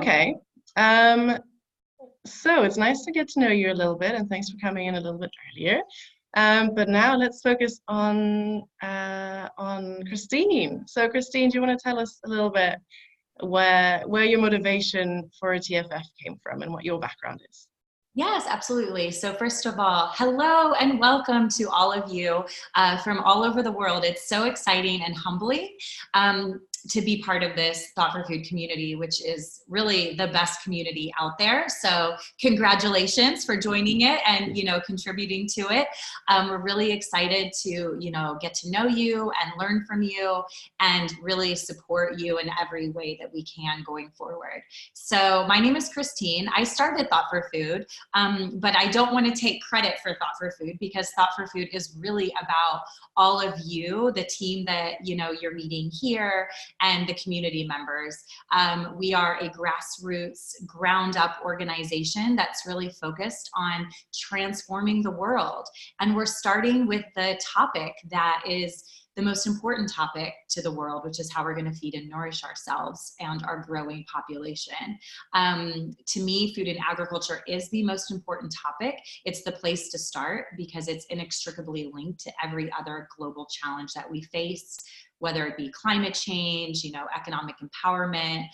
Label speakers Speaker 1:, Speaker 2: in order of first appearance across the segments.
Speaker 1: Okay. Um, so it's nice to get to know you a little bit, and thanks for coming in a little bit earlier. But now let's focus on Christine. So Christine, do you want to tell us a little bit where your motivation for a TFF came from and what your background is?
Speaker 2: Yes, absolutely. So first of all, hello and welcome to all of you from all over the world. It's so exciting and humbling to be part of this Thought for Food community, which is really the best community out there. So congratulations for joining it and, contributing to it. We're really excited to, get to know you and learn from you and really support you in every way that we can going forward. So my name is Christine. I started Thought for Food. But I don't want to take credit for Thought for Food because Thought for Food is really about all of you, the team that you're meeting here, and the community members. We are a grassroots, ground-up organization that's really focused on transforming the world. And we're starting with the topic that is the most important topic to the world, which is how we're going to feed and nourish ourselves and our growing population. To me, food and agriculture is the most important topic. It's the place to start because it's inextricably linked to every other global challenge that we face, whether it be climate change, economic empowerment,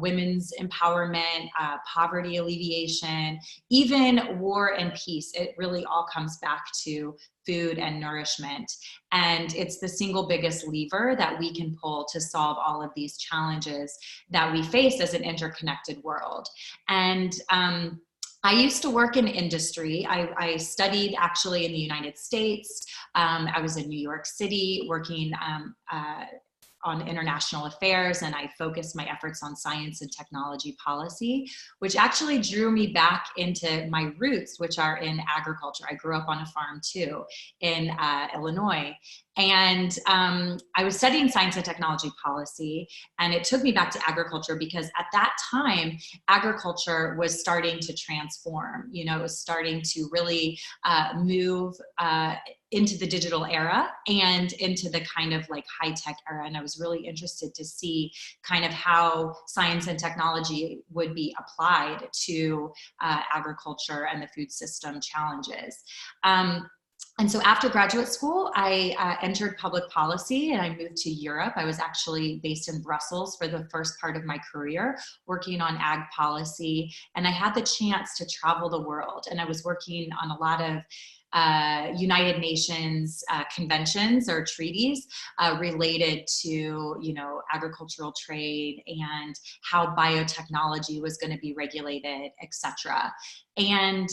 Speaker 2: women's empowerment, poverty alleviation, even war and peace. It really all comes back to food and nourishment. And it's the single biggest lever that we can pull to solve all of these challenges that we face as an interconnected world. And I used to work in industry. I studied actually in the United States. I was in New York City working on international affairs, and I focused my efforts on science and technology policy, which actually drew me back into my roots, which are in agriculture. I grew up on a farm too in Illinois. And I was studying science and technology policy, and it took me back to agriculture because at that time, agriculture was starting to transform. It was starting to really move into the digital era and into the kind of like high-tech era. And I was really interested to see kind of how science and technology would be applied to agriculture and the food system challenges. And so after graduate school, I entered public policy and I moved to Europe. I was actually based in Brussels for the first part of my career, working on ag policy. And I had the chance to travel the world. And I was working on a lot of United Nations conventions or treaties related to, agricultural trade and how biotechnology was going to be regulated, etc. And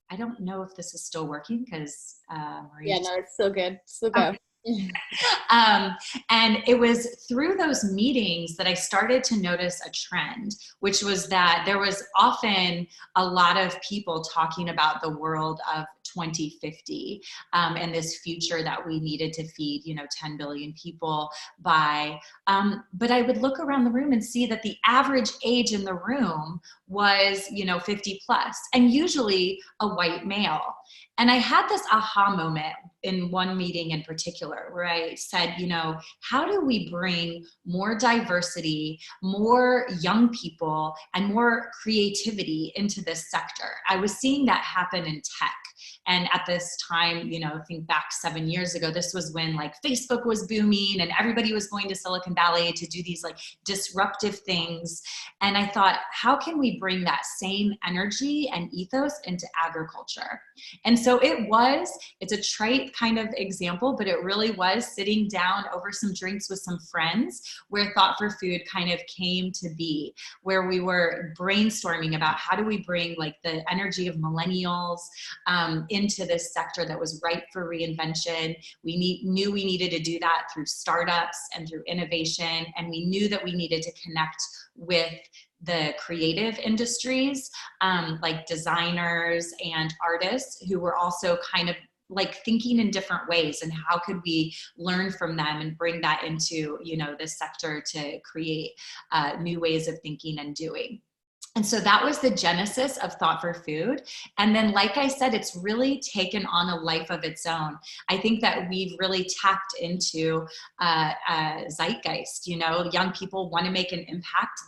Speaker 2: I don't know if this is still working because
Speaker 3: yeah, no, it's still good. Still go.
Speaker 2: Okay. And it was through those meetings that I started to notice a trend, which was that there was often a lot of people talking about the world of 2050 and this future that we needed to feed, 10 billion people by. But I would look around the room and see that the average age in the room was, 50 plus, and usually a white male. And I had this aha moment in one meeting in particular where I said, how do we bring more diversity, more young people, and more creativity into this sector? I was seeing that happen in tech. And at this time, think back 7 years ago, this was when like Facebook was booming and everybody was going to Silicon Valley to do these like disruptive things. And I thought, how can we bring that same energy and ethos into agriculture? And so it's a trite kind of example, but it really was sitting down over some drinks with some friends where Thought for Food kind of came to be, where we were brainstorming about how do we bring like the energy of millennials into this sector that was ripe for reinvention. We knew we needed to do that through startups and through innovation, and we knew that we needed to connect with the creative industries, like designers and artists who were also kind of like thinking in different ways, and how could we learn from them and bring that into, this sector to create new ways of thinking and doing. And so that was the genesis of Thought for Food. And then, like I said, it's really taken on a life of its own. I think that we've really tapped into zeitgeist. You know, young people want to make an impact.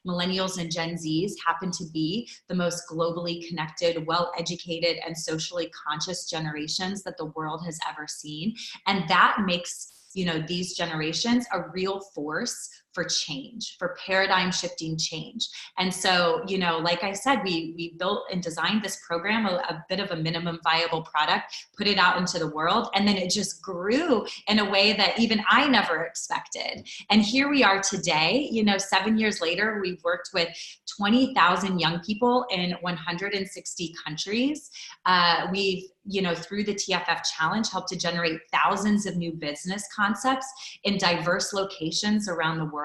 Speaker 2: Millennials and Gen Zs happen to be the most globally connected, well-educated, and socially conscious generations that the world has ever seen. And that makes, you know, these generations a real force for change, for paradigm shifting change. And so, you know, like I said, we built and designed this program, a bit of a minimum viable product, put it out into the world, and then it just grew in a way that even I never expected. And here we are today, you know, 7 years later, we've worked with 20,000 young people in 160 countries. We've, you know, through the TFF Challenge, helped to generate thousands of new business concepts in diverse locations around the world.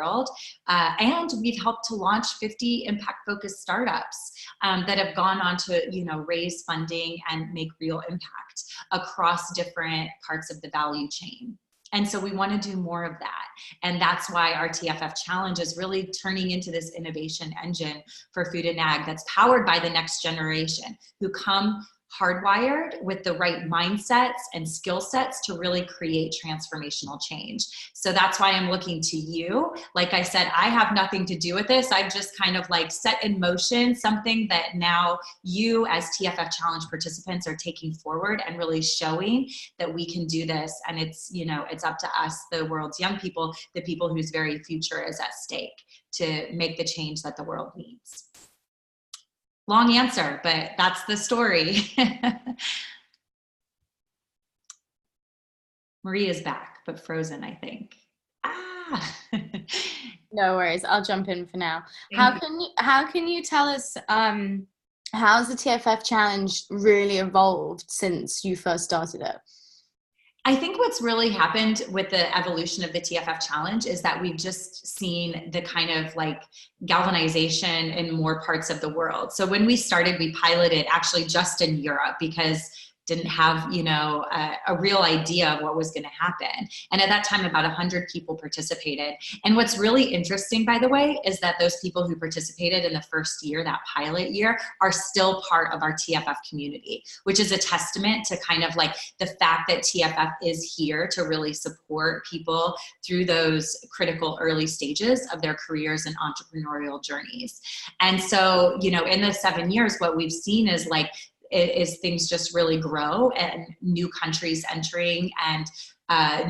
Speaker 2: And we've helped to launch 50 impact-focused startups that have gone on to, you know, raise funding and make real impact across different parts of the value chain. And so we want to do more of that. And that's why our TFF Challenge is really turning into this innovation engine for food and ag that's powered by the next generation who come hardwired with the right mindsets and skill sets to really create transformational change. So that's why I'm looking to you. Like I said, I have nothing to do with this. I've just kind of like set in motion something that now you as TFF Challenge participants are taking forward and really showing that we can do this. And it's, you know, it's up to us, the world's young people, the people whose very future is at stake, to make the change that the world needs. Long answer, but that's the story. Maria's back, but frozen, I think. Ah.
Speaker 3: No worries, I'll jump in for now. How can you tell us how's the TFF Challenge really evolved since you first started it?
Speaker 2: I think what's really happened with the evolution of the TFF Challenge is that we've just seen the kind of like galvanization in more parts of the world. So when we started, we piloted actually just in Europe because didn't have, you know, a real idea of what was going to happen. And at that time, about 100 people participated. And what's really interesting, by the way, is that those people who participated in the first year, that pilot year, are still part of our TFF community, which is a testament to kind of like the fact that TFF is here to really support people through those critical early stages of their careers and entrepreneurial journeys. And so, you know, in the 7 years, what we've seen is like, is things just really grow and new countries entering and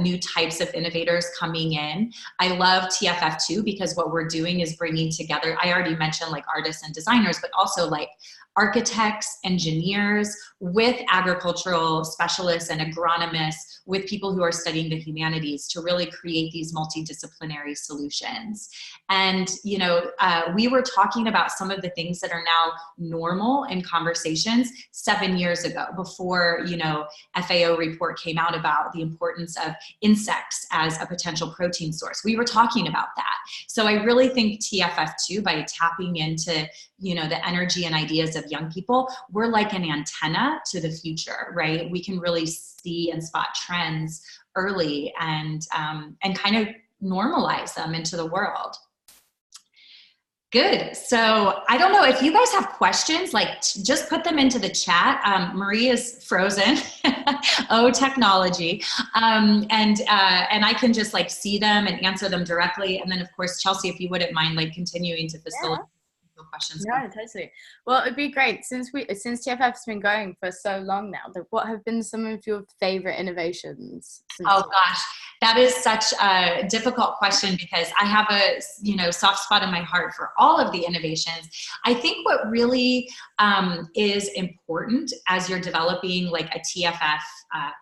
Speaker 2: new types of innovators coming in. I love TFF2 because what we're doing is bringing together, I already mentioned like artists and designers, but also like architects, engineers, with agricultural specialists and agronomists, with people who are studying the humanities to really create these multidisciplinary solutions. And, you know, we were talking about some of the things that are now normal in conversations 7 years ago, before, you know, FAO report came out about the importance of insects as a potential protein source. We were talking about that. So I really think TFF2, by tapping into, you know, the energy and ideas of young people, we're like an antenna to the future, right? We can really see and spot trends early and kind of normalize them into the world. Good. So I don't know if you guys have questions, like just put them into the chat. Maria's frozen. Oh, technology. And I can just like see them and answer them directly. And then of course, Chelsea, if you wouldn't mind like continuing to facilitate questions.
Speaker 3: No, totally. Well, it'd be great since TFF's been going for so long now. What have been some of your favorite innovations?
Speaker 2: Oh gosh, that is such a difficult question because I have a, you know, soft spot in my heart for all of the innovations. I think what really is important as you're developing like a TFF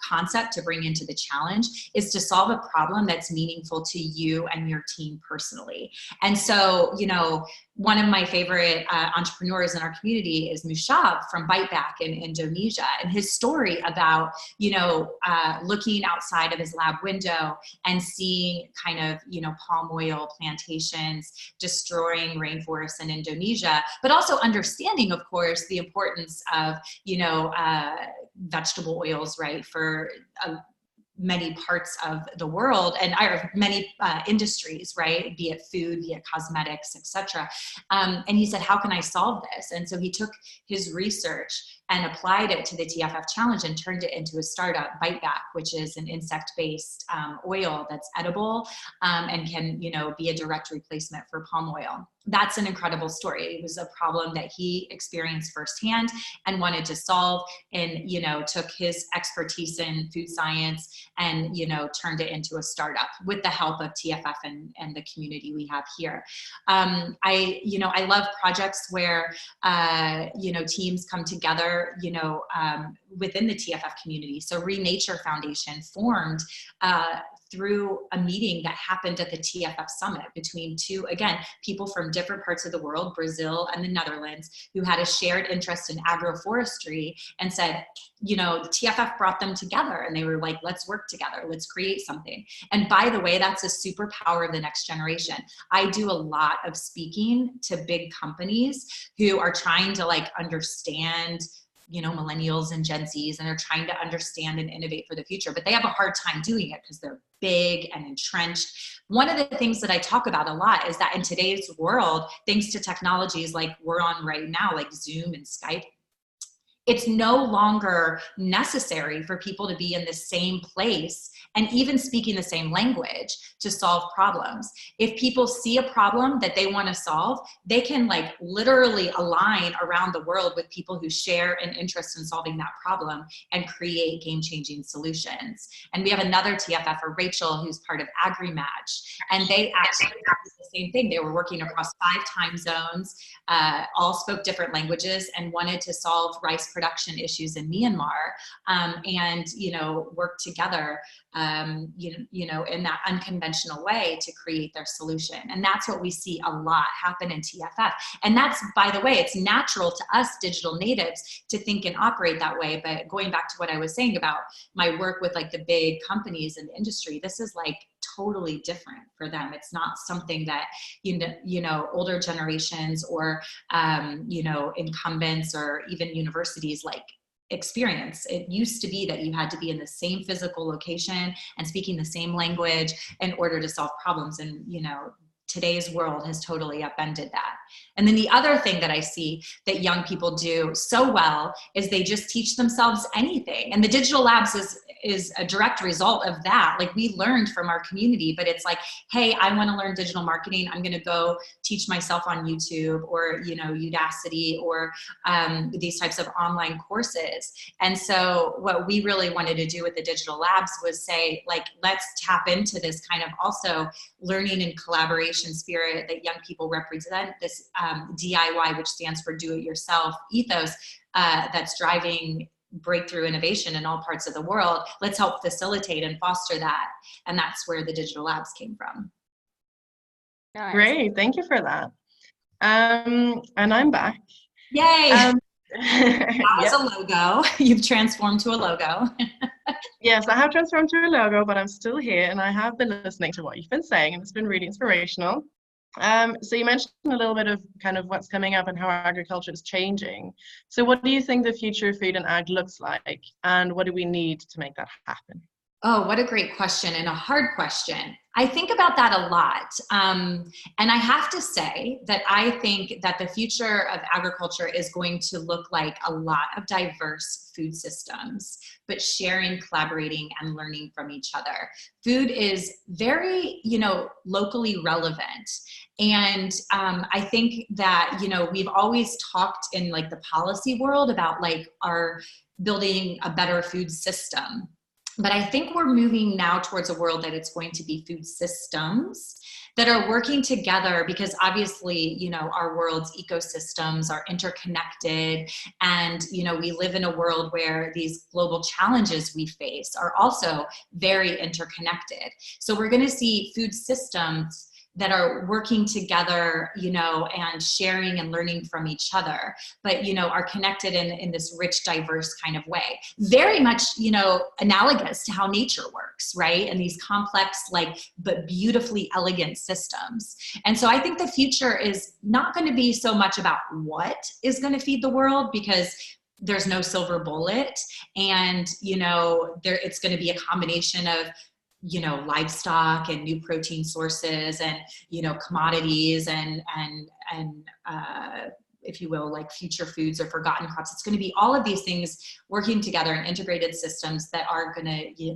Speaker 2: concept to bring into the challenge is to solve a problem that's meaningful to you and your team personally. And so, you know, one of my favorite entrepreneurs in our community is Mushab from Bite Back in Indonesia, and his story about, you know, looking outside of his lab window and seeing kind of, you know, palm oil plantations destroying rainforests in Indonesia, but also understanding, of course, the importance of, you know, vegetable oils, right, for many parts of the world and many industries, right? Be it food, be it cosmetics, etc. And he said, how can I solve this? And so he took his research and applied it to the TFF Challenge and turned it into a startup, Bite Back, which is an insect-based oil that's edible and can, be a direct replacement for palm oil. That's an incredible story. It was a problem that he experienced firsthand and wanted to solve, and, took his expertise in food science and, turned it into a startup with the help of TFF and the community we have here. I love projects where, teams come together, within the TFF community. So Renature Foundation formed through a meeting that happened at the TFF Summit between two, again, people from different parts of the world, Brazil and the Netherlands, who had a shared interest in agroforestry, and said, the TFF brought them together, and they were like, let's work together, let's create something. And by the way, that's a superpower of the next generation. I do a lot of speaking to big companies who are trying to understand millennials and Gen Zs, and they're trying to understand and innovate for the future, but they have a hard time doing it because they're big and entrenched. One of the things that I talk about a lot is that in today's world, thanks to technologies like we're on right now, like Zoom and Skype, it's no longer necessary for people to be in the same place and even speaking the same language to solve problems. If people see a problem that they want to solve, they can literally align around the world with people who share an interest in solving that problem and create game-changing solutions. And we have another TFFer, Rachel, who's part of AgriMatch, and they actually did the same thing. They were working across 5 time zones, all spoke different languages, and wanted to solve rice production issues in Myanmar, and work together in that unconventional way to create their solution. And that's what we see a lot happen in TFF. And that's, by the way, it's natural to us digital natives to think and operate that way. But going back to what I was saying about my work with the big companies in the industry, this is totally different for them. It's not something that, older generations or, incumbents or even universities experience. It used to be that you had to be in the same physical location and speaking the same language in order to solve problems. And, today's world has totally upended that. And then the other thing that I see that young people do so well is they just teach themselves anything. And the Digital Labs is a direct result of that. We learned from our community, but it's hey, I want to learn digital marketing. I'm going to go teach myself on YouTube or, Udacity or these types of online courses. And so what we really wanted to do with the Digital Labs was say, let's tap into this kind of also learning and collaboration spirit that young people represent, this DIY, which stands for do it yourself ethos, that's driving breakthrough innovation in all parts of the world. Let's help facilitate and foster that. And that's where the Digital Labs came from.
Speaker 3: Nice.
Speaker 1: Great, thank you for that. And I'm back.
Speaker 2: Yay! That was
Speaker 1: Yep.
Speaker 2: a logo. You've transformed to a logo.
Speaker 1: Yes, I have transformed to a logo, but I'm still here, and I have been listening to what you've been saying, and it's been really inspirational. So you mentioned a little bit of kind of what's coming up and how agriculture is changing. So what do you think the future of food and ag looks like, and what do we need to make that happen?
Speaker 2: Oh, what a great question, and a hard question. I think about that a lot. And I have to say that I think that the future of agriculture is going to look like a lot of diverse food systems, but sharing, collaborating, and learning from each other. Food is very, locally relevant. And I think that, we've always talked in the policy world about our building a better food system. But I think we're moving now towards a world that it's going to be food systems that are working together, because obviously, our world's ecosystems are interconnected, and, we live in a world where these global challenges we face are also very interconnected. So we're going to see food systems that are working together, and sharing and learning from each other, but, are connected in this rich, diverse kind of way. Very much, analogous to how nature works, right? And these complex, but beautifully elegant systems. And so I think the future is not going to be so much about what is going to feed the world, because there's no silver bullet, and it's going to be a combination of livestock and new protein sources and commodities and if you will, like future foods or forgotten crops. It's going to be all of these things working together in integrated systems that are going to,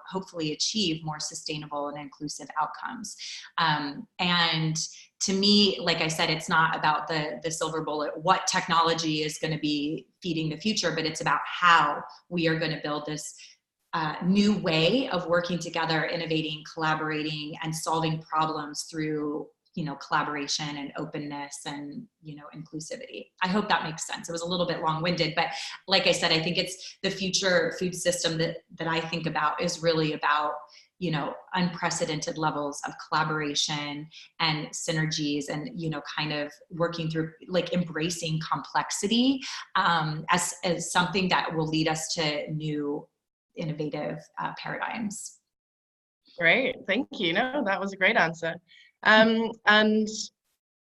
Speaker 2: hopefully achieve more sustainable and inclusive outcomes. And to me, like I said, it's not about the silver bullet, what technology is going to be feeding the future, but it's about how we are going to build this new way of working together, innovating, collaborating, and solving problems through collaboration and openness and, inclusivity. I hope that makes sense. It was a little bit long-winded, but like I said, I think it's the future food system that I think about is really about, unprecedented levels of collaboration and synergies and, kind of working through, like embracing complexity as something that will lead us to new innovative paradigms.
Speaker 1: Great, thank you. No, that was a great answer.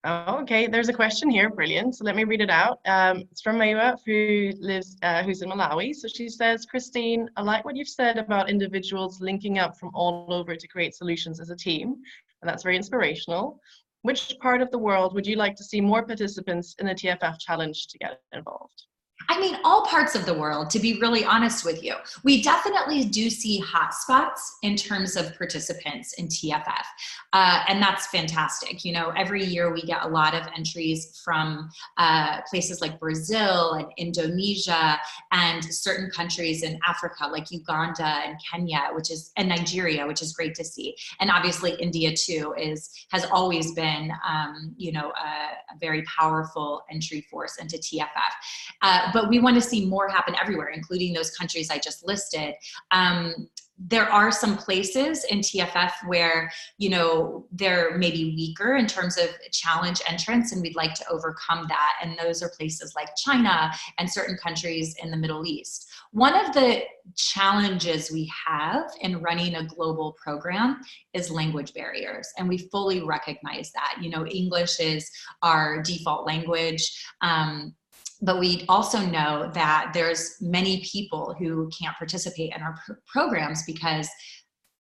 Speaker 1: Okay, there's a question here, brilliant. So let me read it out. It's from Mawa, who's in Malawi. So she says, Christine, I like what you've said about individuals linking up from all over to create solutions as a team, and that's very inspirational. Which part of the world would you like to see more participants in the TFF Challenge to get involved?
Speaker 2: I mean, all parts of the world, to be really honest with you. We definitely do see hotspots in terms of participants in TFF. And that's fantastic. Every year we get a lot of entries from places like Brazil and Indonesia and certain countries in Africa, like Uganda and Kenya, and Nigeria, which is great to see. And obviously India too has always been, a very powerful entry force into TFF. But we want to see more happen everywhere, including those countries I just listed. There are some places in TFF where, they're maybe weaker in terms of challenge entrance, and we'd like to overcome that. And those are places like China and certain countries in the Middle East. One of the challenges we have in running a global program is language barriers, and we fully recognize that. English is our default language. But we also know that there's many people who can't participate in our programs because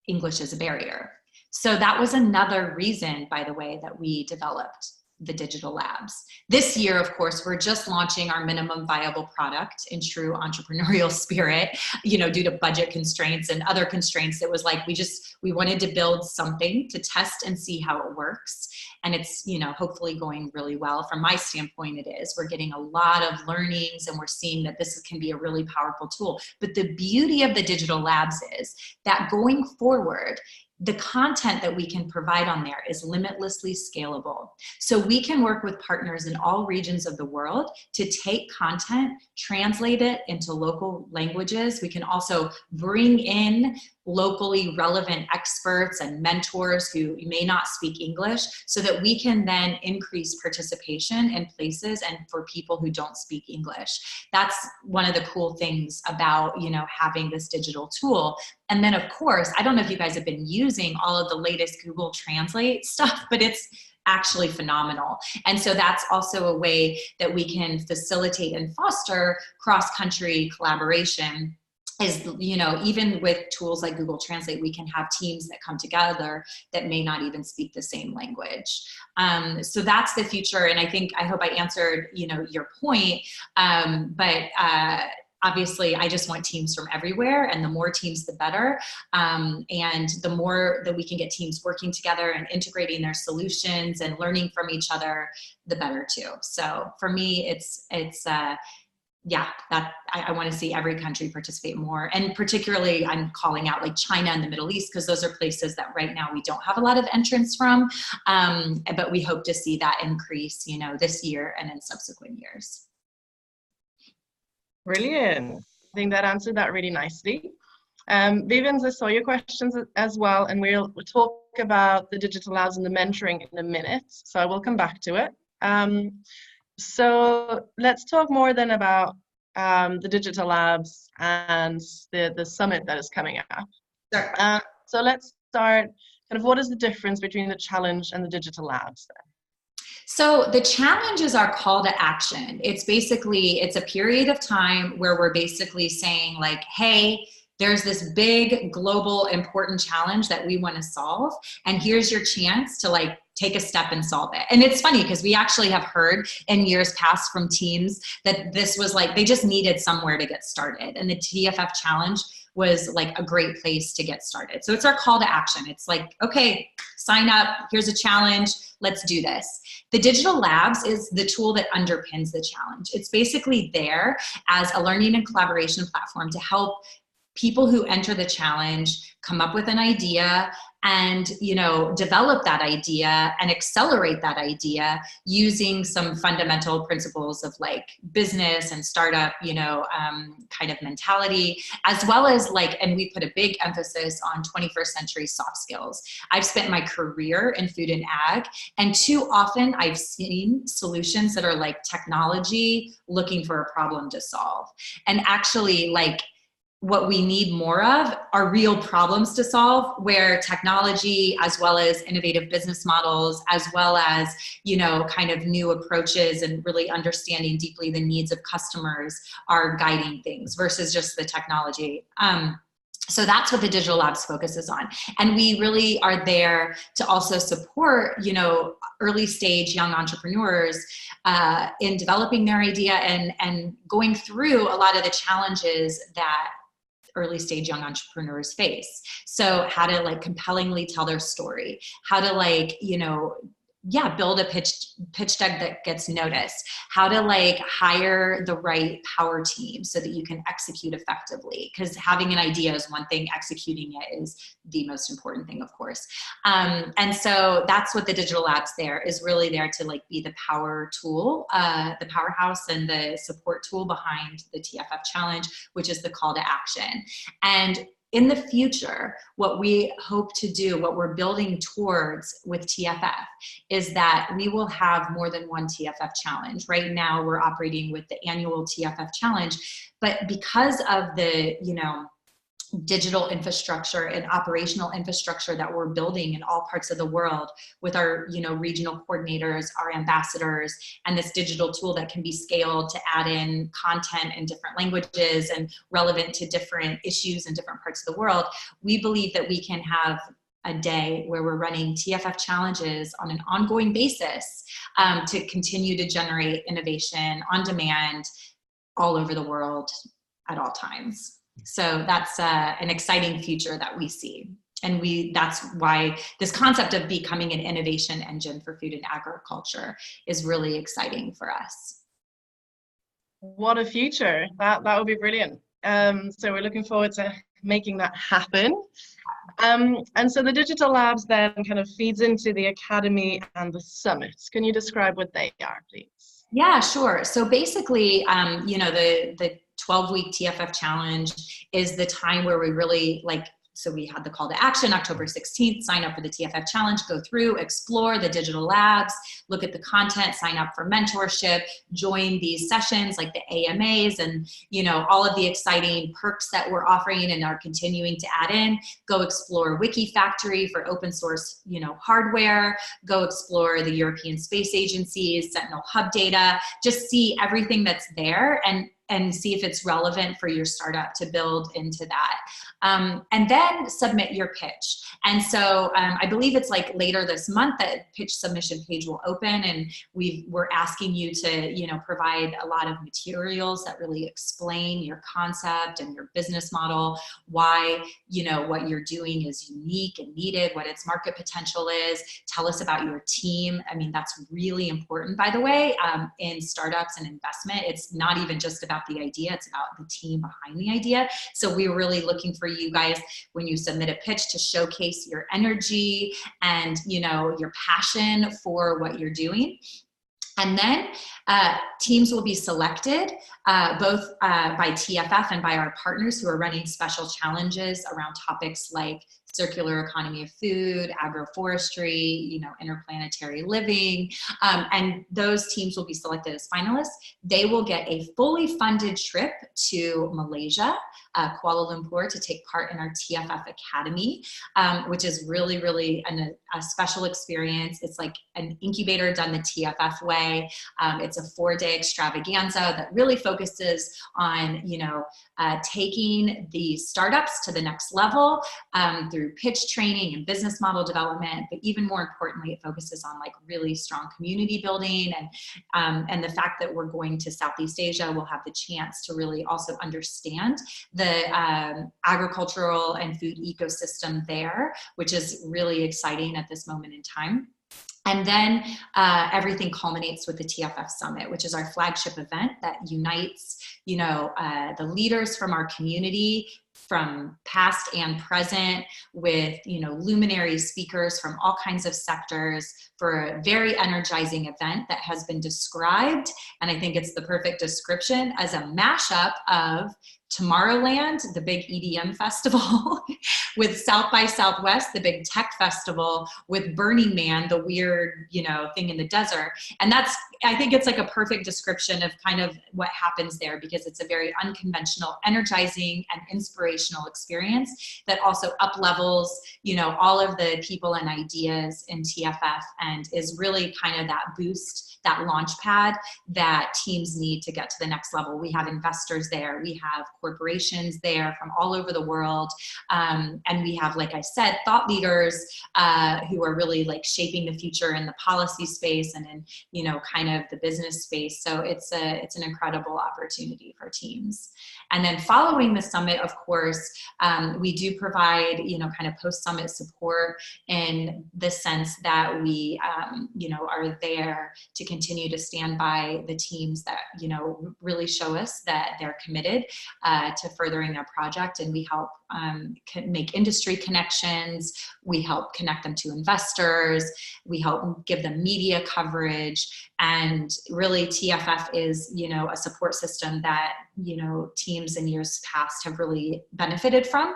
Speaker 2: English is a barrier. So that was another reason, by the way, that we developed the digital labs. This year, of course, we're just launching our minimum viable product in true entrepreneurial spirit, due to budget constraints and other constraints. It was like, we wanted to build something to test and see how it works. And it's, hopefully going really well. From my standpoint, it is. We're getting a lot of learnings and we're seeing that this can be a really powerful tool. But the beauty of the digital labs is that going forward, the content that we can provide on there is limitlessly scalable. So we can work with partners in all regions of the world to take content, translate it into local languages. We can also bring in locally relevant experts and mentors who may not speak English, so that we can then increase participation in places and for people who don't speak English. That's one of the cool things about, having this digital tool. And then of course, I don't know if you guys have been using all of the latest Google Translate stuff, but it's actually phenomenal. And so that's also a way that we can facilitate and foster cross-country collaboration. Is, even with tools like Google Translate, we can have teams that come together that may not even speak the same language. So that's the future. And I hope I answered, your point. But obviously, I just want teams from everywhere, and the more teams, the better. And the more that we can get teams working together and integrating their solutions and learning from each other, the better too. So for me, I want to see every country participate more. And particularly I'm calling out like China and the Middle East, because those are places that right now we don't have a lot of entrants from. But we hope to see that increase, this year and in subsequent years.
Speaker 1: Brilliant. I think that answered that really nicely. Vivens, I saw your questions as well, and we'll talk about the digital labs and the mentoring in a minute. So I will come back to it. So let's talk more then about the digital labs and the summit that is coming up.
Speaker 2: Sure.
Speaker 1: So let's start, what is the difference between the challenge and the digital labs then?
Speaker 2: So the challenge is our call to action. It's basically, it's a period of time where we're basically saying like, hey, there's this big global important challenge that we want to solve. And here's your chance to like take a step and solve it. And it's funny because we actually have heard in years past from teams that this was like, they just needed somewhere to get started. And the TFF Challenge was like a great place to get started. So it's our call to action. It's like, okay, sign up, here's a challenge, let's do this. The Digital Labs is the tool that underpins the challenge. It's basically there as a learning and collaboration platform to help people who enter the challenge come up with an idea and, you know, develop that idea and accelerate that idea using some fundamental principles of like business and startup, you know, kind of mentality, as well as like, and we put a big emphasis on 21st century soft skills. I've spent my career in food and ag, and too often I've seen solutions that are like technology looking for a problem to solve. And actually, like, what we need more of are real problems to solve, where technology, as well as innovative business models, as well as, you know, kind of new approaches and really understanding deeply the needs of customers are guiding things versus just the technology. So that's what the Digital Labs focuses on. And we really are there to also support, you know, early stage young entrepreneurs in developing their idea and going through a lot of the challenges that early stage young entrepreneurs face. So how to like compellingly tell their story, how to like, you know, build a pitch deck that gets noticed, how to like hire the right power team so that you can execute effectively. Because having an idea is one thing, executing it is the most important thing, of course. And so that's what the Digital Labs there is really there to like be the power tool, the powerhouse and the support tool behind the TFF Challenge, which is the call to action. And in the future, what we hope to do, what we're building towards with TFF, is that we will have more than one TFF challenge. Right now, we're operating with the annual TFF challenge, but because of the, you know, digital infrastructure and operational infrastructure that we're building in all parts of the world with our, you know, regional coordinators, our ambassadors, and this digital tool that can be scaled to add in content in different languages and relevant to different issues in different parts of the world, we believe that we can have a day where we're running TFF challenges on an ongoing basis to continue to generate innovation on demand all over the world at all times. So that's an exciting future that we see. And that's why this concept of becoming an innovation engine for food and agriculture is really exciting for us.
Speaker 1: What a future. That would be brilliant. So we're looking forward to making that happen. And so the Digital Labs then kind of feeds into the Academy and the Summit. Can you describe what they are, please?
Speaker 2: Yeah, sure. So basically, you know, the 12-week TFF challenge is the time where we really like, so we had the call to action October 16th, sign up for the TFF challenge, go through, explore the Digital Labs, look at the content, sign up for mentorship, join these sessions like the AMAs and, you know, all of the exciting perks that we're offering and are continuing to add in. Go explore Wiki Factory for open source, you know, hardware, go explore the European Space Agency's Sentinel Hub data, just see everything that's there and see if it's relevant for your startup to build into that. And then submit your pitch. And so I believe it's like later this month that pitch submission page will open, and we're asking you to, you know, provide a lot of materials that really explain your concept and your business model, why, you know, what you're doing is unique and needed, what its market potential is. Tell us about your team. I mean, that's really important, by the way, in startups and investment. It's not even just about the idea, it's about the team behind the idea. So we're really looking for you guys, when you submit a pitch, to showcase your energy and, you know, your passion for what you're doing. And then teams will be selected both by TFF and by our partners who are running special challenges around topics like circular economy of food, agroforestry, you know, interplanetary living. And those teams will be selected as finalists. They will get a fully funded trip to Malaysia, Kuala Lumpur, to take part in our TFF Academy, which is really, really a special experience. It's like an incubator done the TFF way. It's a 4-day extravaganza that really focuses on, you know, taking the startups to the next level through pitch training and business model development. But even more importantly, it focuses on like really strong community building, and the fact that we're going to Southeast Asia, we'll have the chance to really also understand the agricultural and food ecosystem there, which is really exciting at this moment in time. And then everything culminates with the TFF Summit, which is our flagship event that unites, you know, the leaders from our community, from past and present, with, you know, luminary speakers from all kinds of sectors, for a very energizing event that has been described, and I think it's the perfect description, as a mashup of Tomorrowland, the big EDM festival, with South by Southwest, the big tech festival, with Burning Man, the weird, you know, thing in the desert. And that's, I think it's like a perfect description of kind of what happens there, because it's a very unconventional, energizing, and inspirational experience that also up-levels, you know, all of the people and ideas in TFF, and is really kind of that boost, that launch pad that teams need to get to the next level. We have investors there, we have corporations there from all over the world, and we have, like I said, thought leaders who are really like shaping the future in the policy space and in, you know, kind of the business space. So it's an incredible opportunity for teams. And then following the summit, of course, we do provide, you know, kind of post-summit support in the sense that we, you know, are there to continue to stand by the teams that, you know, really show us that they're committed to furthering their project. And we help make industry connections. We help connect them to investors. We help give them media coverage. And really TFF is, you know, a support system that, you know, teams in years past have really benefited from.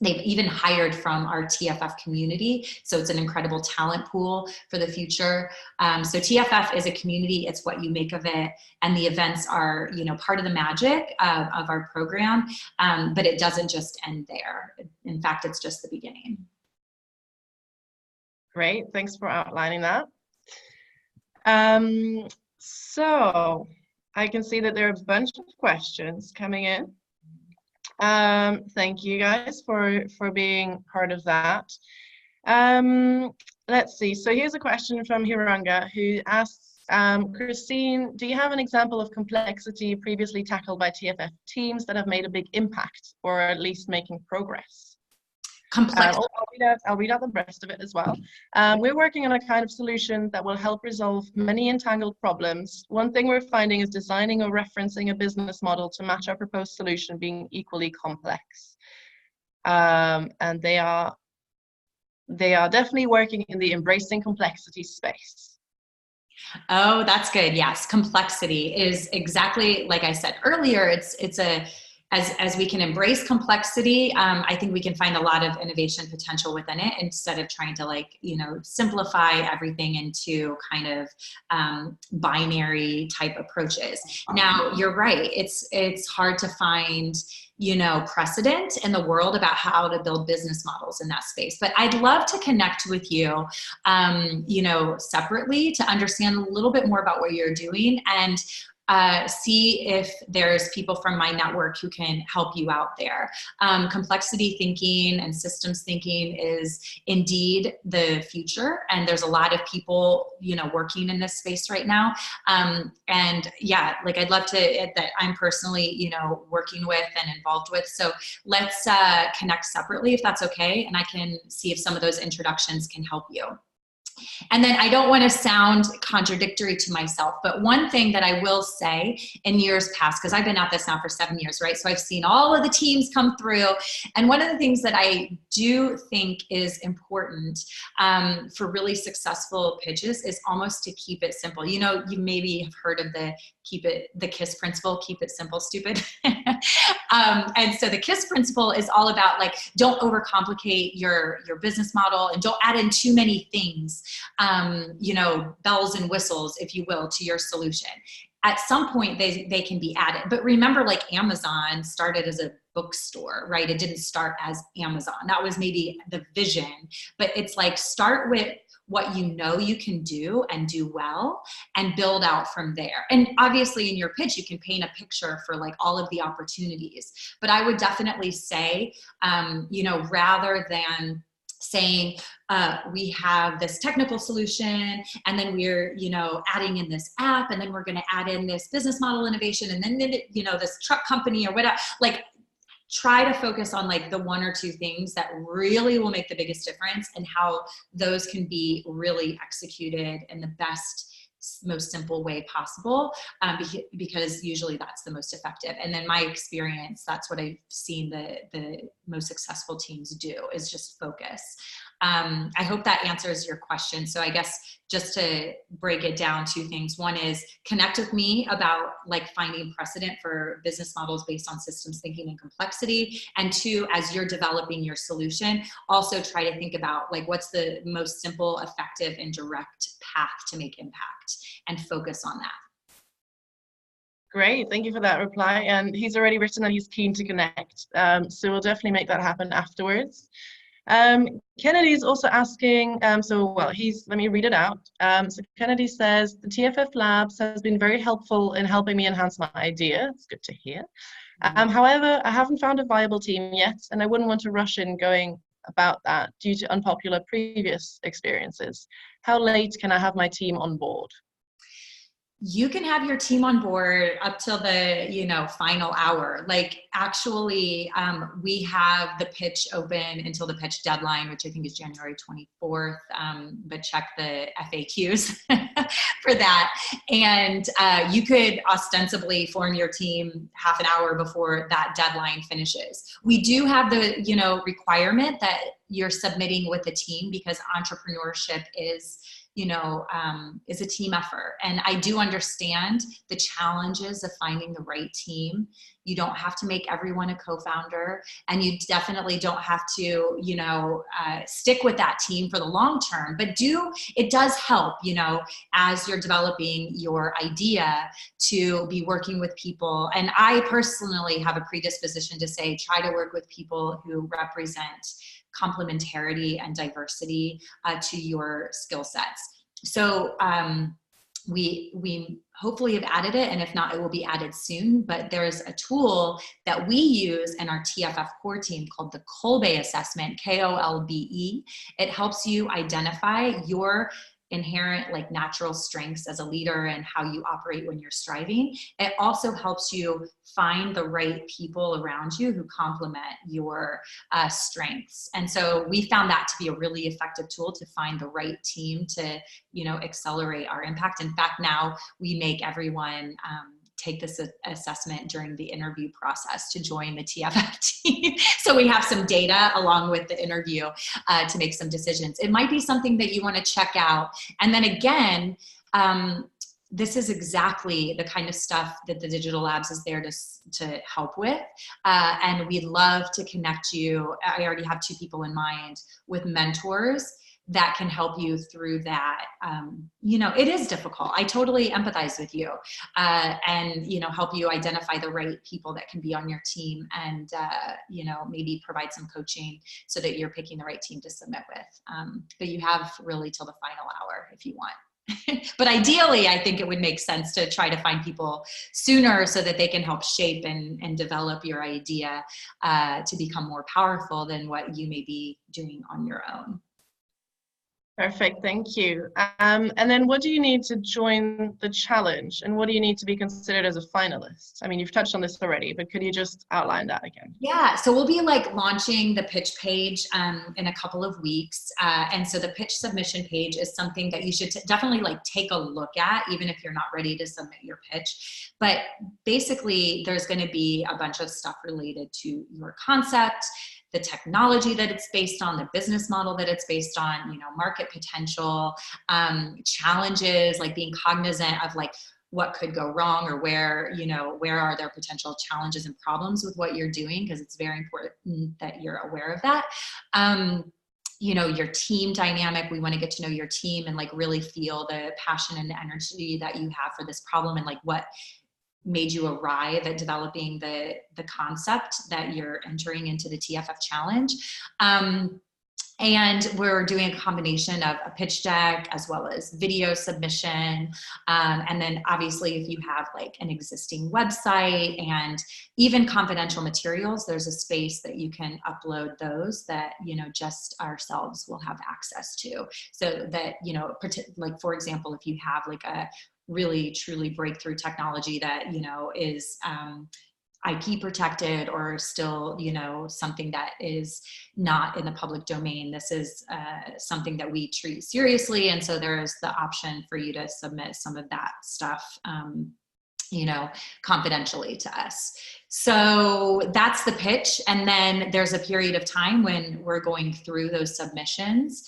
Speaker 2: They've even hired from our TFF community. So it's an incredible talent pool for the future. So TFF is a community, it's what you make of it. And the events are, you know, part of the magic of our program, but it doesn't just end there. In fact, it's just the beginning.
Speaker 1: Great, thanks for outlining that. So I can see that there are a bunch of questions coming in. Thank you guys for being part of that. Let's see, so here's a question from Hiranga, who asks, Christine, do you have an example of complexity previously tackled by TFF teams that have made a big impact, or at least making progress? I'll read out the rest of it as well. We're working on a kind of solution that will help resolve many entangled problems. One thing we're finding is designing or referencing a business model to match our proposed solution being equally complex. And they are definitely working in the embracing complexity space.
Speaker 2: Oh, that's good. Yes, complexity is exactly like I said earlier. As we can embrace complexity, I think we can find a lot of innovation potential within it, instead of trying to, like, you know, simplify everything into kind of binary type approaches. Now, you're right. It's hard to find, you know, precedent in the world about how to build business models in that space. But I'd love to connect with you, you know, separately to understand a little bit more about what you're doing, and see if there's people from my network who can help you out there. Complexity thinking and systems thinking is indeed the future, and there's a lot of people, you know, working in this space right now. And yeah, like I'd love to, that I'm personally, you know, working with and involved with. So let's connect separately if that's okay, and I can see if some of those introductions can help you. And then I don't want to sound contradictory to myself, but one thing that I will say in years past, because I've been at this now for 7 years, right? So I've seen all of the teams come through. And one of the things that I do think is important for really successful pitches is almost to keep it simple. You know, you maybe have heard of the KISS principle, keep it simple, stupid. And so the KISS principle is all about like, don't overcomplicate your business model and don't add in too many things, you know, bells and whistles, if you will, to your solution. At some point they can be added. But remember, like Amazon started as a bookstore, right? It didn't start as Amazon. That was maybe the vision, but it's like, start with what you know you can do and do well and build out from there. And obviously in your pitch, you can paint a picture for like all of the opportunities, but I would definitely say, you know, rather than saying, we have this technical solution and then we're, you know, adding in this app and then we're going to add in this business model innovation and then, you know, this truck company or whatever, like, try to focus on like the one or two things that really will make the biggest difference and how those can be really executed in the best, most simple way possible, because usually that's the most effective. And then my experience, that's what I've seen the most successful teams do, is just focus. I hope that answers your question. So I guess just to break it down, two things. One is connect with me about like finding precedent for business models based on systems thinking and complexity. And two, as you're developing your solution, also try to think about like what's the most simple, effective, and direct path to make impact and focus on that.
Speaker 1: Great, thank you for that reply. And he's already written that he's keen to connect. So we'll definitely make that happen afterwards. Kennedy's also asking, let me read it out. So Kennedy says, the TFF Labs has been very helpful in helping me enhance my idea. It's good to hear. However, I haven't found a viable team yet, and I wouldn't want to rush in going about that due to unpopular previous experiences. How late can I have my team on board?
Speaker 2: You can have your team on board up till the, you know, final hour. Like actually, we have the pitch open until the pitch deadline, which I think is January 24th, but check the FAQs for that. And you could ostensibly form your team half an hour before that deadline finishes. We do have the, you know, requirement that you're submitting with a team, because entrepreneurship is, you know, is a team effort. And I do understand the challenges of finding the right team. You don't have to make everyone a co-founder, and you definitely don't have to, you know, stick with that team for the long term, but it does help, you know, as you're developing your idea to be working with people. And I personally have a predisposition to say, try to work with people who represent complementarity and diversity to your skill sets. So we hopefully have added it, and if not, it will be added soon. But there's a tool that we use in our TFF core team called the Kolbe assessment, KOLBE. It helps you identify your inherent like natural strengths as a leader and how you operate when you're striving. It also helps you find the right people around you who complement your strengths. And so we found that to be a really effective tool to find the right team to, you know, accelerate our impact. In fact, now we make everyone take this assessment during the interview process to join the TFF team. So we have some data along with the interview to make some decisions. It might be something that you want to check out. And then again, this is exactly the kind of stuff that the Digital Labs is there to help with. And we'd love to connect you. I already have 2 people in mind with mentors that can help you through that. You know, it is difficult. I totally empathize with you, and, you know, help you identify the right people that can be on your team, and, you know, maybe provide some coaching so that you're picking the right team to submit with. But you have really till the final hour if you want. But ideally, I think it would make sense to try to find people sooner so that they can help shape and develop your idea to become more powerful than what you may be doing on your own.
Speaker 1: Perfect, thank you. And then what do you need to join the challenge, and what do you need to be considered as a finalist? I mean, you've touched on this already, but could you just outline that again?
Speaker 2: Yeah, so we'll be like launching the pitch page in a couple of weeks. And so the pitch submission page is something that you should definitely like take a look at, even if you're not ready to submit your pitch. But basically, there's going to be a bunch of stuff related to your concept, the technology that it's based on, the business model that it's based on, you know, market potential, challenges, like being cognizant of like what could go wrong, or where, where are there potential challenges and problems with what you're doing, because it's very important that you're aware of that. Your team dynamic, we want to get to know your team and like really feel the passion and the energy that you have for this problem, and like what made you arrive at developing the concept that you're entering into the TFF Challenge. And we're doing a combination of a pitch deck as well as video submission. And then obviously if you have like an existing website and even confidential materials, there's a space that you can upload those that, just ourselves will have access to. So that, like for example, if you have like a really truly breakthrough technology that, is, IP protected or still, something that is not in the public domain. This is something that we treat seriously. And so there's the option for you to submit some of that stuff, confidentially to us. So that's the pitch. And then there's a period of time when we're going through those submissions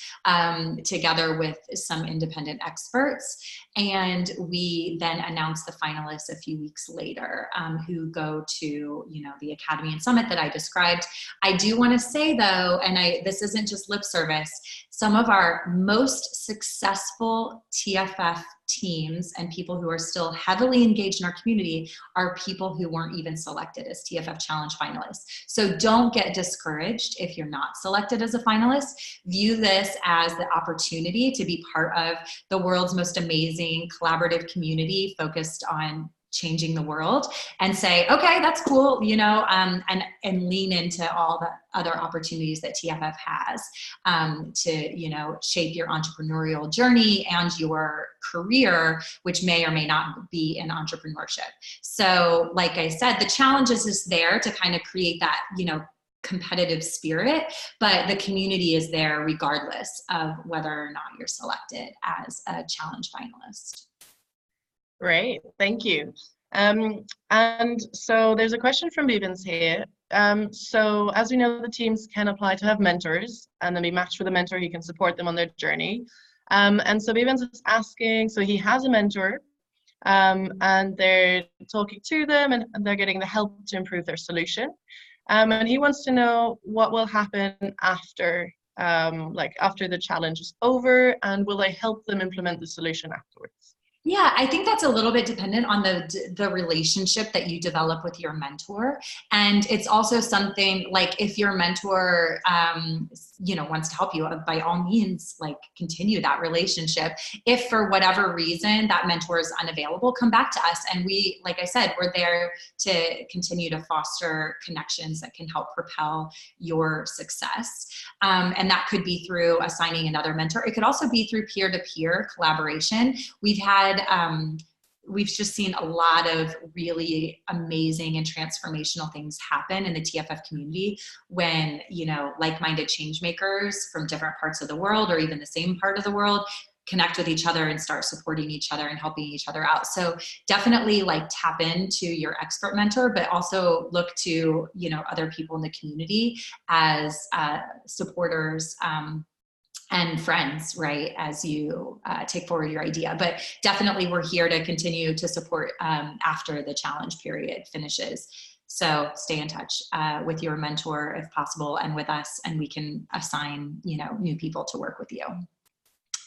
Speaker 2: together with some independent experts. And we then announce the finalists a few weeks later who go to, the Academy and Summit that I described. I do want to say though, and this isn't just lip service, some of our most successful TFF teams and people who are still heavily engaged in our community are people who weren't even selected as TFF Challenge finalists. So don't get discouraged if you're not selected as a finalist. View this as the opportunity to be part of the world's most amazing collaborative community focused on changing the world, and say, okay, that's cool, and lean into all the other opportunities that TFF has to, shape your entrepreneurial journey and your career, which may or may not be in entrepreneurship. So like I said, the challenges is there to kind of create that, competitive spirit, but the community is there regardless of whether or not you're selected as a challenge finalist.
Speaker 1: Great, thank you. And so there's a question from Bevins here. So as we know, the teams can apply to have mentors and then be matched with a mentor who can support them on their journey. And so Bevins is asking, so he has a mentor and they're talking to them and they're getting the help to improve their solution. And he wants to know what will happen after after the challenge is over, and will they help them implement the solution afterwards?
Speaker 2: Yeah, I think that's a little bit dependent on the relationship that you develop with your mentor. And it's also something like if your mentor, wants to help you, by all means, like continue that relationship. If for whatever reason that mentor is unavailable, come back to us. And we, like I said, we're there to continue to foster connections that can help propel your success. And that could be through assigning another mentor. It could also be through peer-to-peer collaboration. We've just seen a lot of really amazing and transformational things happen in the TFF community when, like-minded change makers from different parts of the world or even the same part of the world connect with each other and start supporting each other and helping each other out. So definitely tap into your expert mentor, but also look to, other people in the community as supporters, and friends, right, as you take forward your idea. But definitely we're here to continue to support after the challenge period finishes. So stay in touch with your mentor if possible and with us, and we can assign, new people to work with you.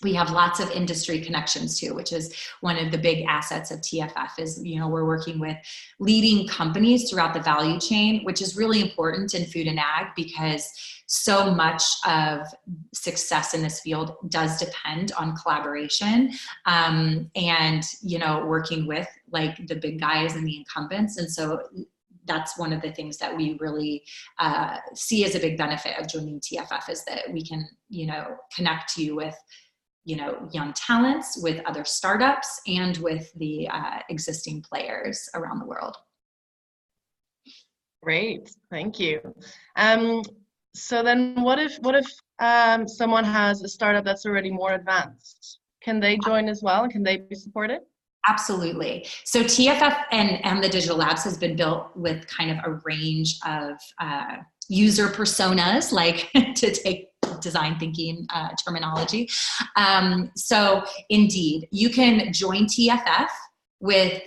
Speaker 2: We have lots of industry connections too, which is one of the big assets of TFF is, we're working with leading companies throughout the value chain, which is really important in food and ag because so much of success in this field does depend on collaboration and, working with the big guys and the incumbents. And so that's one of the things that we really see as a big benefit of joining TFF is that we can, connect you with young talents, with other startups, and with the existing players around the world.
Speaker 1: Great, thank you. So then what if someone has a startup that's already more advanced? Can they join as well? Can they be supported? Absolutely.
Speaker 2: So TFF and the Digital Labs has been built with kind of a range of user personas, to take design thinking terminology. So indeed, you can join TFF with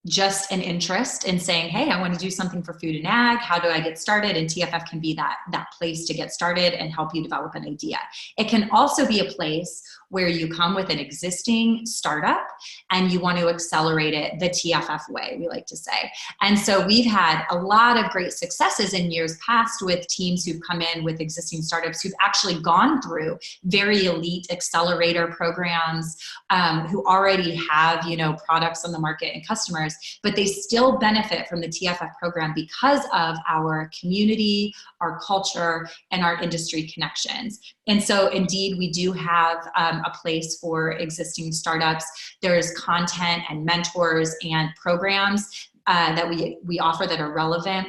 Speaker 2: just an interest in saying, hey, I want to do something for food and ag. How do I get started? And TFF can be that place to get started and help you develop an idea. It can also be a place where you come with an existing startup and you want to accelerate it the TFF way, we like to say. And so we've had a lot of great successes in years past with teams who've come in with existing startups who've actually gone through very elite accelerator programs, who already have, products on the market and customers, but they still benefit from the TFF program because of our community, our culture, and our industry connections. And so indeed, we do have a place for existing startups. There's content and mentors and programs that we offer that are relevant.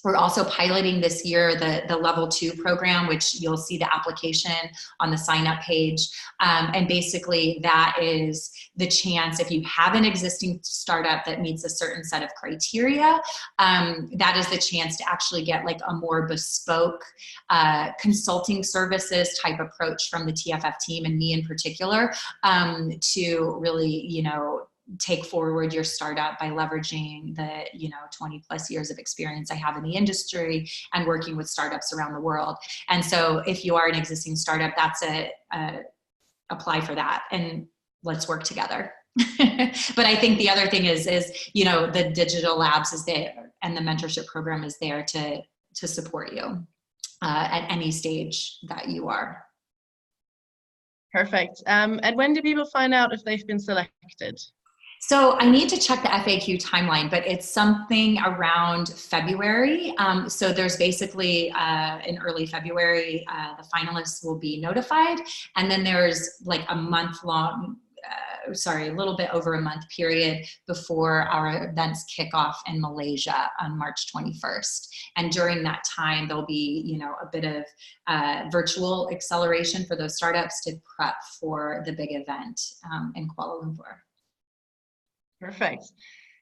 Speaker 2: We're also piloting this year the Level 2 program, which you'll see the application on the sign up page. And basically that is the chance, if you have an existing startup that meets a certain set of criteria, that is the chance to actually get like a more bespoke consulting services type approach from the TFF team and me in particular, to really, take forward your startup by leveraging the 20 plus years of experience I have in the industry and working with startups around the world. And so if you are an existing startup, that's apply for that and let's work together. But I think the other thing is the digital labs is there and the mentorship program is there to support you at any stage that you are.
Speaker 1: Perfect. And when do people find out if they've been selected?
Speaker 2: So I need to check the FAQ timeline, but it's something around February. So there's basically in early February, the finalists will be notified. And then there's like a little bit over a month period before our events kick off in Malaysia on March 21st. And during that time, there'll be, a bit of virtual acceleration for those startups to prep for the big event in Kuala Lumpur.
Speaker 1: Perfect.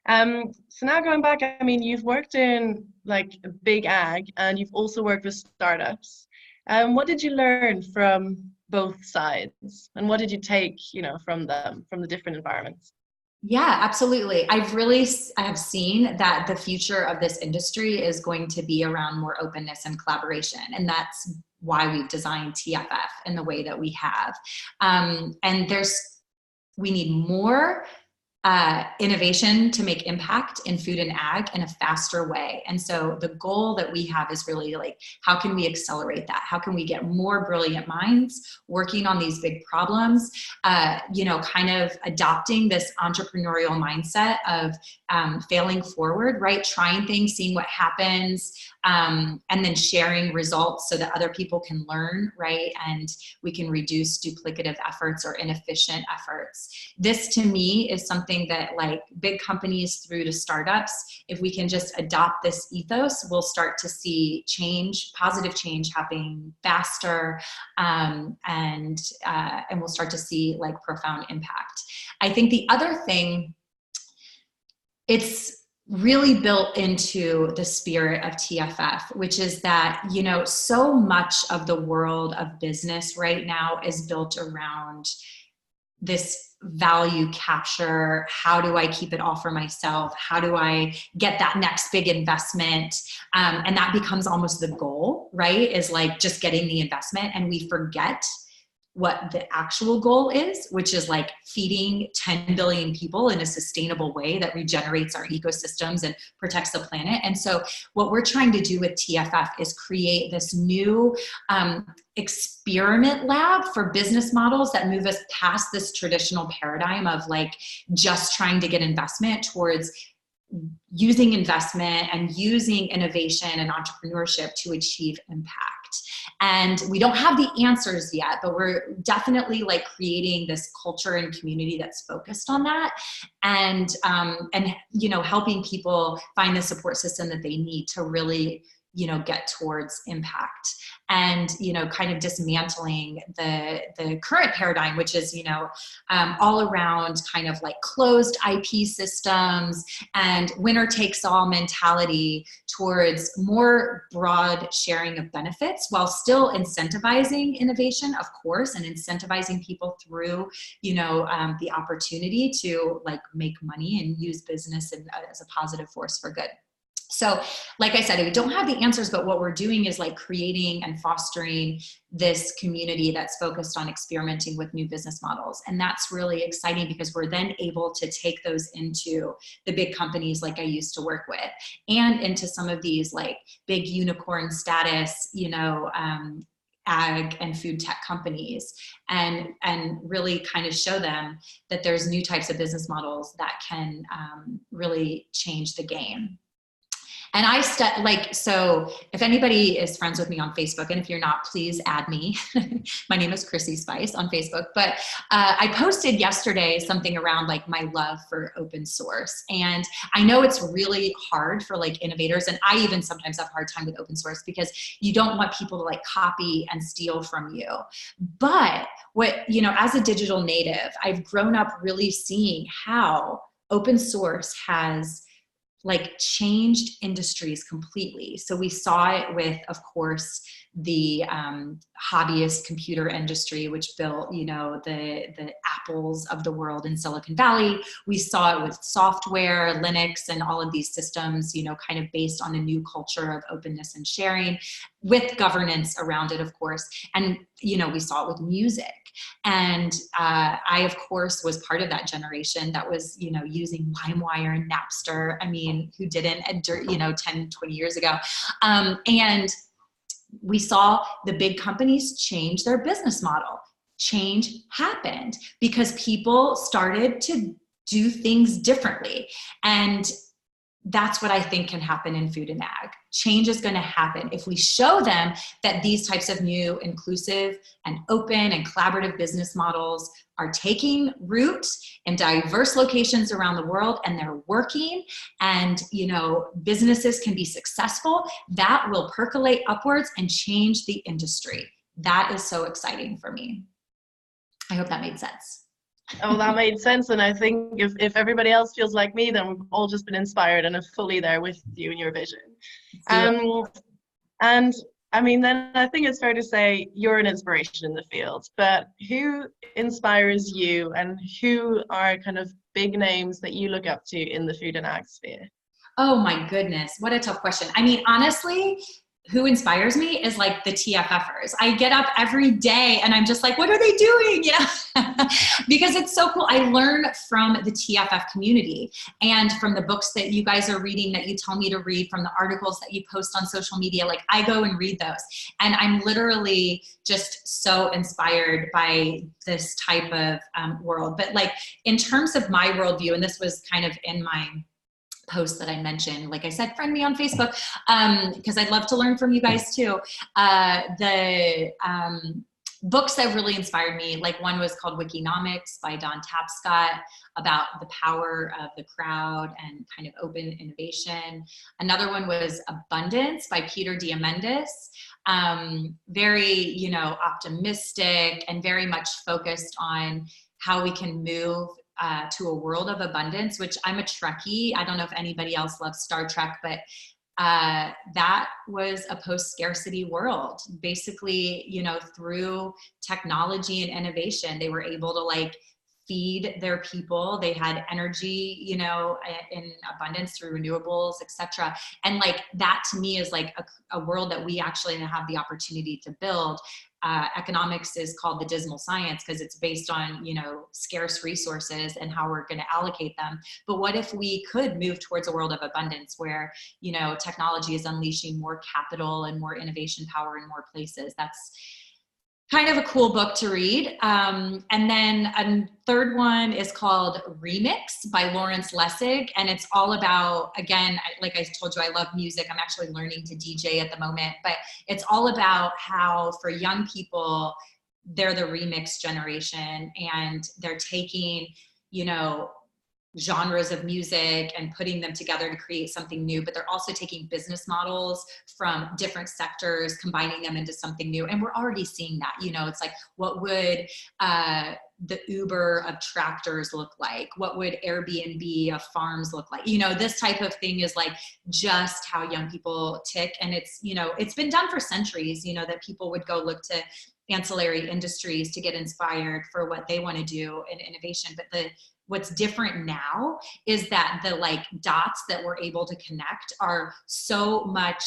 Speaker 1: So now going back, you've worked in like big ag and you've also worked with startups. What did you learn from both sides? And what did you take, from the different environments?
Speaker 2: Yeah, absolutely. I have seen that the future of this industry is going to be around more openness and collaboration. And that's why we've designed TFF in the way that we have. And we need more innovation to make impact in food and ag in a faster way. And so the goal that we have is really like, how can we accelerate that? How can we get more brilliant minds working on these big problems, kind of adopting this entrepreneurial mindset of failing forward, right? Trying things, seeing what happens, and then sharing results so that other people can learn, right? And we can reduce duplicative efforts or inefficient efforts. This to me is something that like big companies through to startups, if we can just adopt this ethos, we'll start to see positive change happening faster, and we'll start to see like profound impact. I think the other thing, it's really built into the spirit of TFF, which is that, so much of the world of business right now is built around this value capture. How do I keep it all for myself? How do I get that next big investment? And that becomes almost the goal, right? Is like just getting the investment. And we forget what the actual goal is, which is like feeding 10 billion people in a sustainable way that regenerates our ecosystems and protects the planet. And so what we're trying to do with TFF is create this new experiment lab for business models that move us past this traditional paradigm of like just trying to get investment towards using investment and using innovation and entrepreneurship to achieve impact. And we don't have the answers yet, but we're definitely like creating this culture and community that's focused on that, and helping people find the support system that they need to really get towards impact, and, kind of dismantling the current paradigm, which is, all around kind of like closed IP systems and winner takes all mentality, towards more broad sharing of benefits, while still incentivizing innovation, of course, and incentivizing people through, the opportunity to like make money and use business as a positive force for good. So like I said, we don't have the answers, but what we're doing is like creating and fostering this community that's focused on experimenting with new business models. And that's really exciting, because we're then able to take those into the big companies like I used to work with, and into some of these like big unicorn status, ag and food tech companies, and really kind of show them that there's new types of business models that can really change the game. And so if anybody is friends with me on Facebook, and if you're not, please add me. My name is Chrissy Spice on Facebook. But I posted yesterday something around like my love for open source. And I know it's really hard for like innovators. And I even sometimes have a hard time with open source, because you don't want people to like copy and steal from you. But as a digital native, I've grown up really seeing how open source has like changed industries completely. So we saw it with, of course, the hobbyist computer industry, which built, the Apples of the world in Silicon Valley. We saw it with software, Linux, and all of these systems, kind of based on a new culture of openness and sharing, with governance around it, of course. And, we saw it with music. And I, of course, was part of that generation that was, using LimeWire and Napster. I mean, who didn't, 10, 20 years ago. And we saw the big companies change their business model. Change happened because people started to do things differently. And that's what I think can happen in food and ag. Change is going to happen if we show them that these types of new, inclusive, and open and collaborative business models are taking root in diverse locations around the world, and they're working, and businesses can be successful. That will percolate upwards and change the industry. That is so exciting for me. I hope that made sense.
Speaker 1: Oh, that made sense. And I think if everybody else feels like me, then we've all just been inspired and are fully there with you and your vision. And I mean, then I think it's fair to say you're an inspiration in the field, but who inspires you, and who are kind of big names that you look up to in the food and ag sphere?
Speaker 2: Oh my goodness, what a tough question. I mean, honestly, who inspires me is like the TFFers. I get up every day and I'm just like, what are they doing? Because it's so cool. I learn from the TFF community, and from the books that you guys are reading that you tell me to read, from the articles that you post on social media. Like, I go and read those, and I'm literally just so inspired by this type of world. But like, in terms of my worldview, and this was kind of in my post that I mentioned, like I said, friend me on Facebook, because I'd love to learn from you guys too. The books that really inspired me, like one was called Wikinomics by Don Tapscott, about the power of the crowd and kind of open innovation. Another one was Abundance by Peter Diamandis. Very, optimistic and very much focused on how we can move to a world of abundance, which I'm a Trekkie. I don't know if anybody else loves Star Trek, but that was a post-scarcity world. Basically, through technology and innovation, they were able to like feed their people. They had energy, in abundance through renewables, etc. And like, that to me is like a world that we actually have the opportunity to build. Economics is called the dismal science because it's based on, scarce resources and how we're going to allocate them. But what if we could move towards a world of abundance where, technology is unleashing more capital and more innovation power in more places? That's kind of a cool book to read. And then a third one is called Remix by Lawrence Lessig. And it's all about, again, like I told you, I love music. I'm actually learning to DJ at the moment, but it's all about how for young people, they're the remix generation, and they're taking, genres of music and putting them together to create something new, but they're also taking business models from different sectors, combining them into something new. And we're already seeing that, you know, it's like, what would the Uber of tractors look like? What would Airbnb of farms look like? You know, this type of thing is like just how young people tick. And it's, you know, it's been done for centuries, you know, that people would go look to ancillary industries to get inspired for what they want to do in innovation. But what's different now is that the like dots that we're able to connect are so much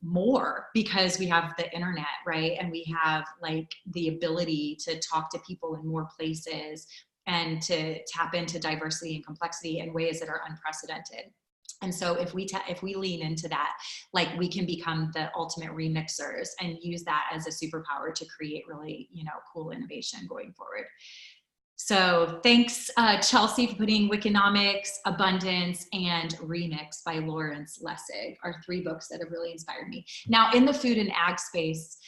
Speaker 2: more because we have the internet, right? And we have like the ability to talk to people in more places and to tap into diversity and complexity in ways that are unprecedented. And so if we lean into that, like we can become the ultimate remixers and use that as a superpower to create really, you know, cool innovation going forward. So thanks, Chelsea, for putting Wikinomics, Abundance, and Remix by Lawrence Lessig, are 3 books that have really inspired me. Now, in the food and ag space,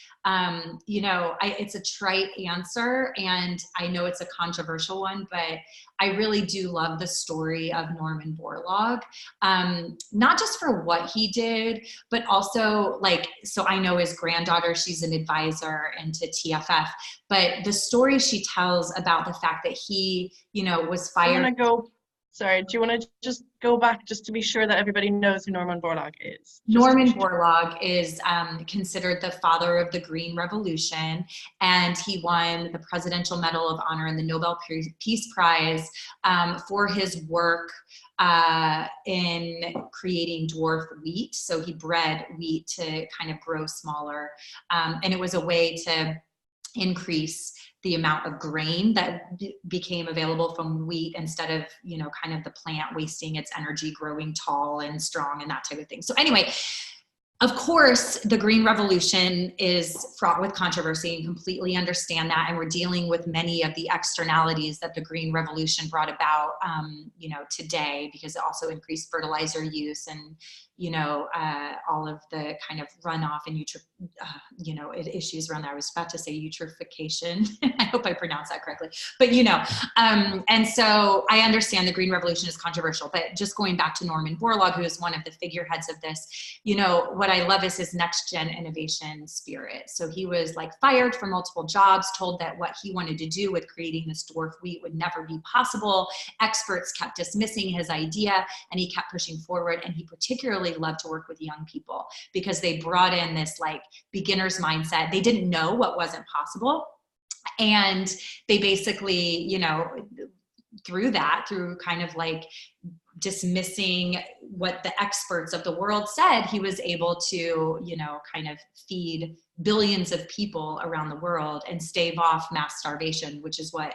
Speaker 2: you know, it's a trite answer, and I know it's a controversial one, but I really do love the story of Norman Borlaug, not just for what he did, but also like, so I know his granddaughter, she's an advisor into TFF, but the story she tells about the fact that he, you know, was fired.
Speaker 1: Do you want to just go back just to be sure that everybody knows who Norman Borlaug is?
Speaker 2: Norman Borlaug is considered the father of the Green Revolution, and he won the Presidential Medal of Honor and the Nobel Peace Prize for his work in creating dwarf wheat. So he bred wheat to kind of grow smaller, and it was a way to increase the amount of grain that became available from wheat instead of, you know, kind of the plant wasting its energy growing tall and strong and that type of thing. So anyway, of course, the Green Revolution is fraught with controversy, and completely understand that. And we're dealing with many of the externalities that the Green Revolution brought about, you know, today, because it also increased fertilizer use and, you know, all of the kind of runoff and you know, issues around that. I was about to say eutrophication. I hope I pronounced that correctly, but you know, and so I understand the Green Revolution is controversial, but just going back to Norman Borlaug, who is one of the figureheads of this, you know, what I love is his next gen innovation spirit. So he was like fired from multiple jobs, told that what he wanted to do with creating this dwarf wheat would never be possible. Experts kept dismissing his idea, and he kept pushing forward. And he particularly loved to work with young people because they brought in this like beginner's mindset. They didn't know what wasn't possible. And they basically, you know, through kind of like dismissing what the experts of the world said, he was able to, you know, kind of feed billions of people around the world and stave off mass starvation, which is what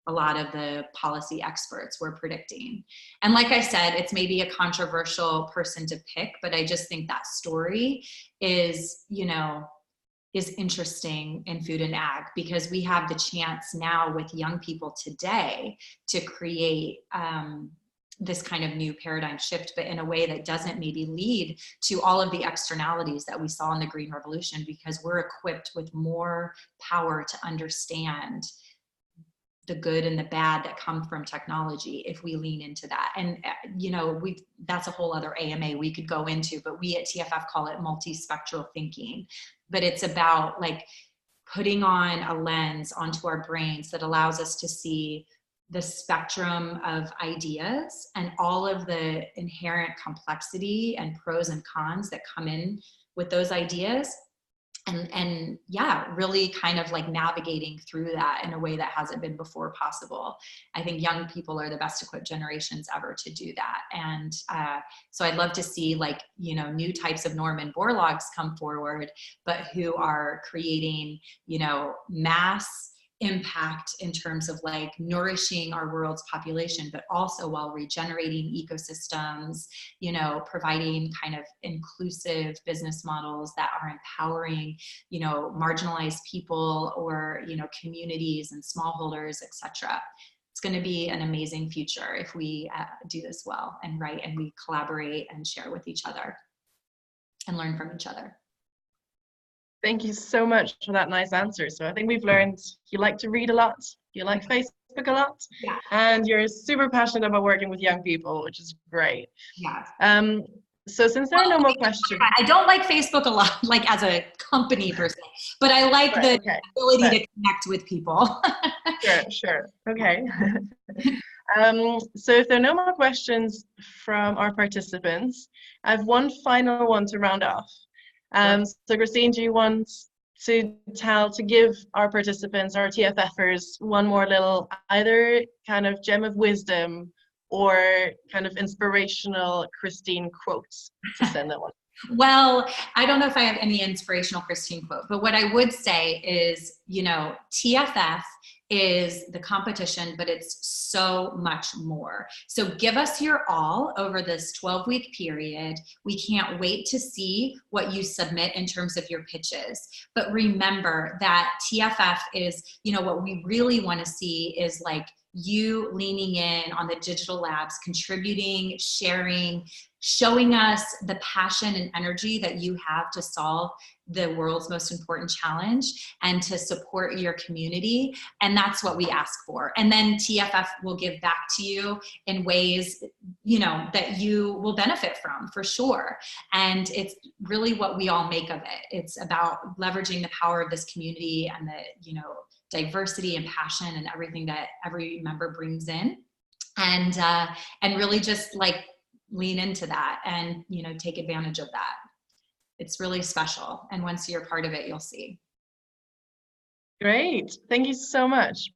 Speaker 2: a lot of the policy experts were predicting. And like I said, it's maybe a controversial person to pick, but I just think that story is, you know, is interesting in food and ag, because we have the chance now with young people today to create this kind of new paradigm shift, but in a way that doesn't maybe lead to all of the externalities that we saw in the Green Revolution, because we're equipped with more power to understand the good and the bad that come from technology if we lean into that. And you know, that's a whole other AMA we could go into, but we at TFF call it multispectral thinking. But it's about like putting on a lens onto our brains that allows us to see the spectrum of ideas and all of the inherent complexity and pros and cons that come in with those ideas. And yeah, really kind of like navigating through that in a way that hasn't been before possible. I think young people are the best equipped generations ever to do that. And so I'd love to see like, you know, new types of Norman Borlaugs come forward, but who are creating, you know, mass impact in terms of like nourishing our world's population, but also while regenerating ecosystems, you know, providing kind of inclusive business models that are empowering, you know, marginalized people or, you know, communities and smallholders, etc. It's going to be an amazing future if we do this well and right, and we collaborate and share with each other and learn from each other.
Speaker 1: Thank you so much for that nice answer. So I think we've learned you like to read a lot, you like Facebook, a lot,
Speaker 2: Yeah.
Speaker 1: and you're super passionate about working with young people, which is great.
Speaker 2: Yeah.
Speaker 1: So since there are no more questions,
Speaker 2: I don't like Facebook a lot, like as a company per se, but I like the ability to connect with people.
Speaker 1: Sure. Okay. So if there are no more questions from our participants, I have one final one to round off. So Christine, do you want to give our participants, our TFFers, one more little either kind of gem of wisdom or kind of inspirational Christine quotes to send them on?
Speaker 2: Well, I don't know if I have any inspirational Christine quote, but what I would say is, you know, TFF is the competition, but it's so much more. So give us your all over this 12-week period. We can't wait to see what you submit in terms of your pitches. But remember that TFF is, you know, what we really want to see is like you leaning in on the digital labs, contributing, sharing, showing us the passion and energy that you have to solve the world's most important challenge and to support your community. And that's what we ask for. And then TFF will give back to you in ways, you know, that you will benefit from for sure. And it's really what we all make of it. It's about leveraging the power of this community and the, you know, diversity and passion and everything that every member brings in. And really just like lean into that and, you know, take advantage of that. It's really special. And once you're part of it, you'll see.
Speaker 1: Great. Thank you so much.